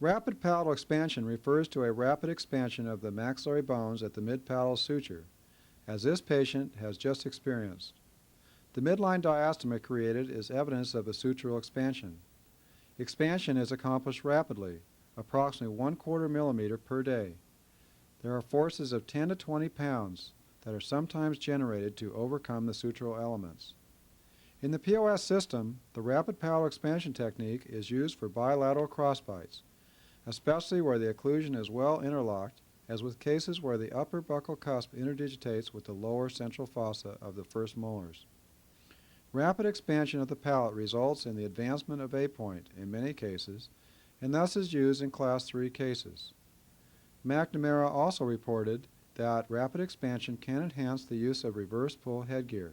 Rapid palatal expansion refers to a rapid expansion of the maxillary bones at the mid-palatal suture, as this patient has just experienced. The midline diastema created is evidence of a sutural expansion. Expansion is accomplished rapidly, approximately 1/4 millimeter per day. There are forces of 10 to 20 pounds that are sometimes generated to overcome the sutural elements. In the POS system, the rapid palatal expansion technique is used for bilateral crossbites, especially where the occlusion is well interlocked, as with cases where the upper buccal cusp interdigitates with the lower central fossa of the first molars. Rapid expansion of the palate results in the advancement of A-point in many cases, and thus is used in Class 3 cases. McNamara also reported that rapid expansion can enhance the use of reverse pull headgear.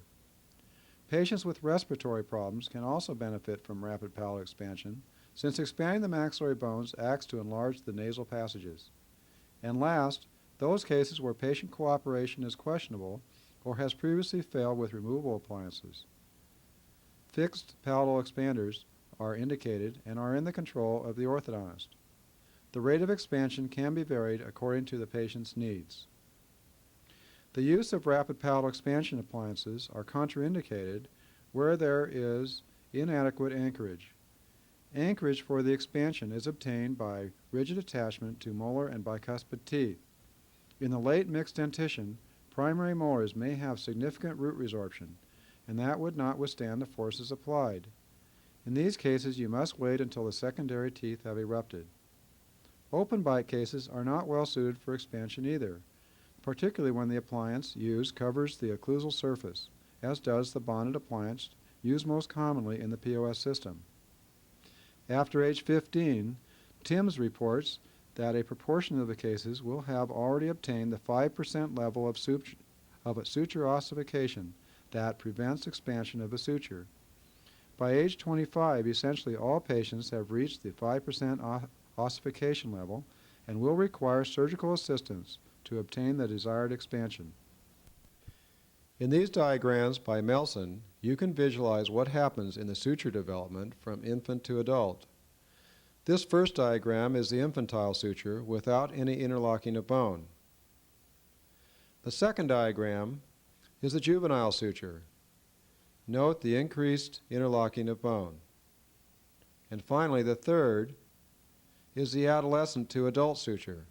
Patients with respiratory problems can also benefit from rapid palatal expansion, since expanding the maxillary bones acts to enlarge the nasal passages. And last, those cases where patient cooperation is questionable or has previously failed with removable appliances. Fixed palatal expanders are indicated and are in the control of the orthodontist. The rate of expansion can be varied according to the patient's needs. The use of rapid palatal expansion appliances are contraindicated where there is inadequate anchorage. Anchorage for the expansion is obtained by rigid attachment to molar and bicuspid teeth. In the late mixed dentition, primary molars may have significant root resorption, and that would not withstand the forces applied. In these cases, you must wait until the secondary teeth have erupted. Open bite cases are not well suited for expansion either, particularly when the appliance used covers the occlusal surface, as does the bonded appliance used most commonly in the POS system. After age 15, TIMS reports that a proportion of the cases will have already obtained the 5% level of a suture ossification that prevents expansion of the suture. By age 25, essentially all patients have reached the 5% ossification level and will require surgical assistance to obtain the desired expansion. In these diagrams by Melson, you can visualize what happens in the suture development from infant to adult. This first diagram is the infantile suture without any interlocking of bone. The second diagram is the juvenile suture. Note the increased interlocking of bone. And finally, the third is the adolescent to adult suture.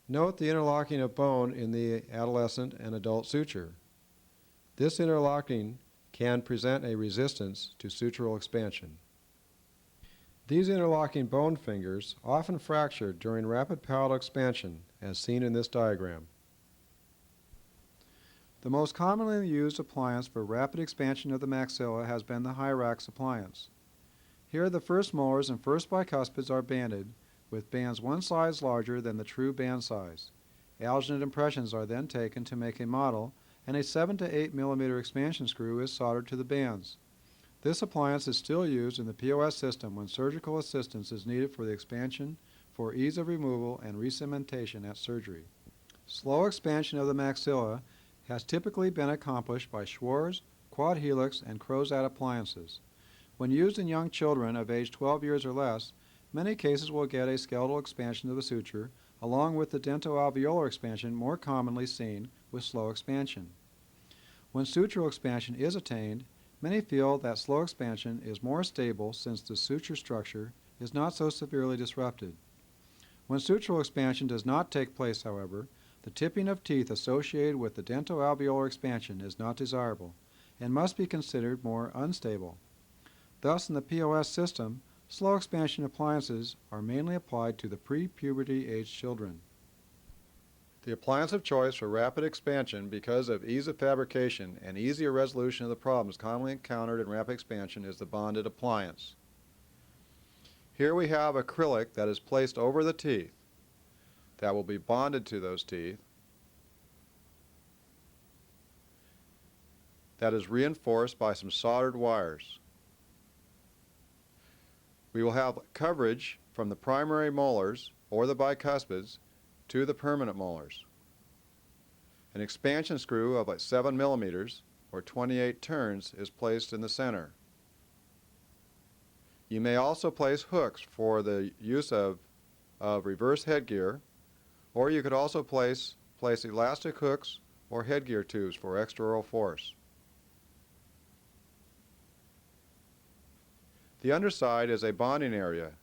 Note the interlocking of bone in the adolescent and adult suture. This interlocking can present a resistance to sutural expansion. These interlocking bone fingers often fracture during rapid palatal expansion, as seen in this diagram. The most commonly used appliance for rapid expansion of the maxilla has been the Hyrax appliance. Here the first molars and first bicuspids are banded with bands one size larger than the true band size. Alginate impressions are then taken to make a model, and a 7 to 8 millimeter expansion screw is soldered to the bands. This appliance is still used in the POS system when surgical assistance is needed for the expansion for ease of removal and recementation at surgery. Slow expansion of the maxilla has typically been accomplished by Schwarz, quad helix, and Crozat appliances. When used in young children of age 12 years or less, many cases will get a skeletal expansion of the suture, along with the dentoalveolar expansion more commonly seen with slow expansion. When sutural expansion is attained, many feel that slow expansion is more stable since the suture structure is not so severely disrupted. When sutural expansion does not take place, however, the tipping of teeth associated with the dentoalveolar expansion is not desirable and must be considered more unstable. Thus, in the POS system, slow expansion appliances are mainly applied to the pre-puberty age children. The appliance of choice for rapid expansion because of ease of fabrication and easier resolution of the problems commonly encountered in rapid expansion is the bonded appliance. Here we have acrylic that is placed over the teeth that will be bonded to those teeth that is reinforced by some soldered wires. We will have coverage from the primary molars or the bicuspids to the permanent molars. An expansion screw of like 7 millimeters or 28 turns is placed in the center. You may also place hooks for the use of reverse headgear, or you could also place elastic hooks or headgear tubes for extraoral force. The underside is a bonding area.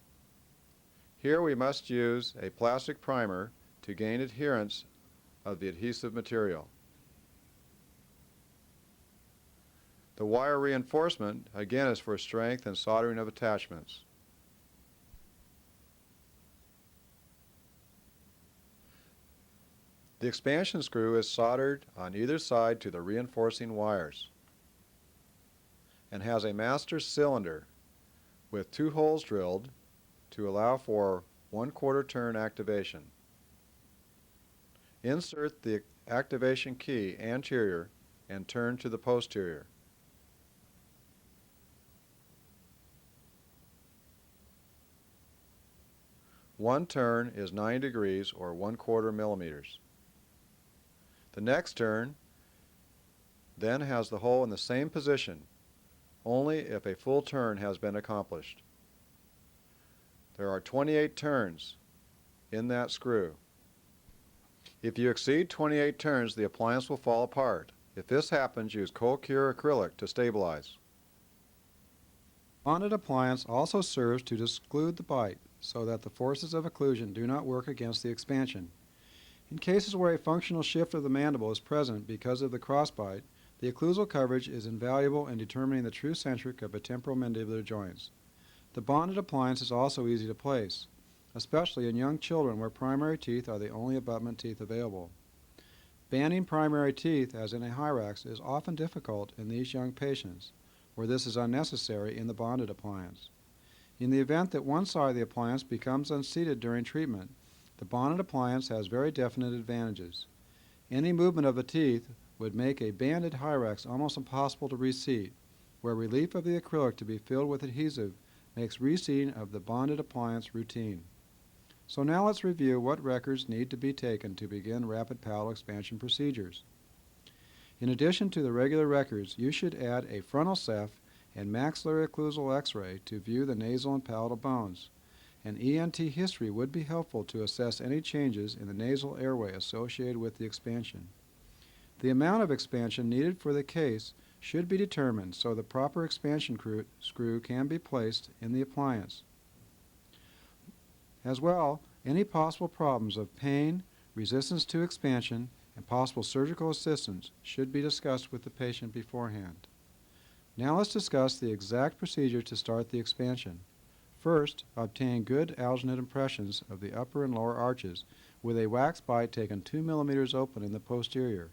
Here we must use a plastic primer to gain adherence of the adhesive material. The wire reinforcement, again, is for strength and soldering of attachments. The expansion screw is soldered on either side to the reinforcing wires and has a master cylinder with 2 holes drilled to allow for 1/4 turn activation. Insert the activation key anterior and turn to the posterior. One turn is 9 degrees or 1/4 millimeters. The next turn then has the hole in the same position, only if a full turn has been accomplished. There are 28 turns in that screw. If you exceed 28 turns, the appliance will fall apart. If this happens, use cold cure acrylic to stabilize. Bonded appliance also serves to exclude the bite so that the forces of occlusion do not work against the expansion. In cases where a functional shift of the mandible is present because of the crossbite, the occlusal coverage is invaluable in determining the true centric of the temporomandibular joints. The bonded appliance is also easy to place, especially in young children where primary teeth are the only abutment teeth available. Banding primary teeth, as in a Hyrax, is often difficult in these young patients, where this is unnecessary in the bonded appliance. In the event that one side of the appliance becomes unseated during treatment, the bonded appliance has very definite advantages. Any movement of the teeth would make a banded Hyrax almost impossible to reseat, where relief of the acrylic to be filled with adhesive makes reseating of the bonded appliance routine. So now let's review what records need to be taken to begin rapid palatal expansion procedures. In addition to the regular records, you should add a frontal ceph and maxillary occlusal X-ray to view the nasal and palatal bones. An ENT history would be helpful to assess any changes in the nasal airway associated with the expansion. The amount of expansion needed for the case should be determined so the proper expansion screw can be placed in the appliance. As well, any possible problems of pain, resistance to expansion, and possible surgical assistance should be discussed with the patient beforehand. Now let's discuss the exact procedure to start the expansion. First, obtain good alginate impressions of the upper and lower arches with a wax bite taken 2 millimeters open in the posterior.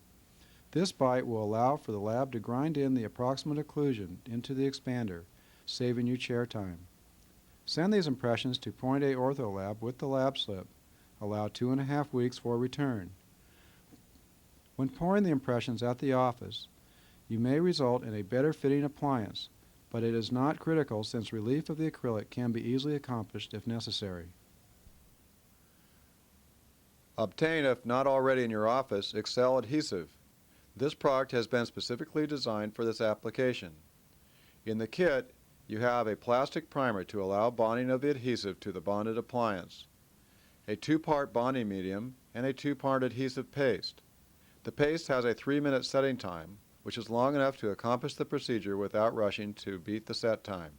This bite will allow for the lab to grind in the approximate occlusion into the expander, saving you chair time. Send these impressions to Point A Ortho Lab with the lab slip. Allow 2.5 weeks for return. When pouring the impressions at the office, you may result in a better fitting appliance, but it is not critical since relief of the acrylic can be easily accomplished if necessary. Obtain, if not already in your office, Excel Adhesive. This product has been specifically designed for this application. In the kit, you have a plastic primer to allow bonding of the adhesive to the bonded appliance, a 2-part bonding medium, and a 2-part adhesive paste. The paste has a 3-minute setting time, which is long enough to accomplish the procedure without rushing to beat the set time.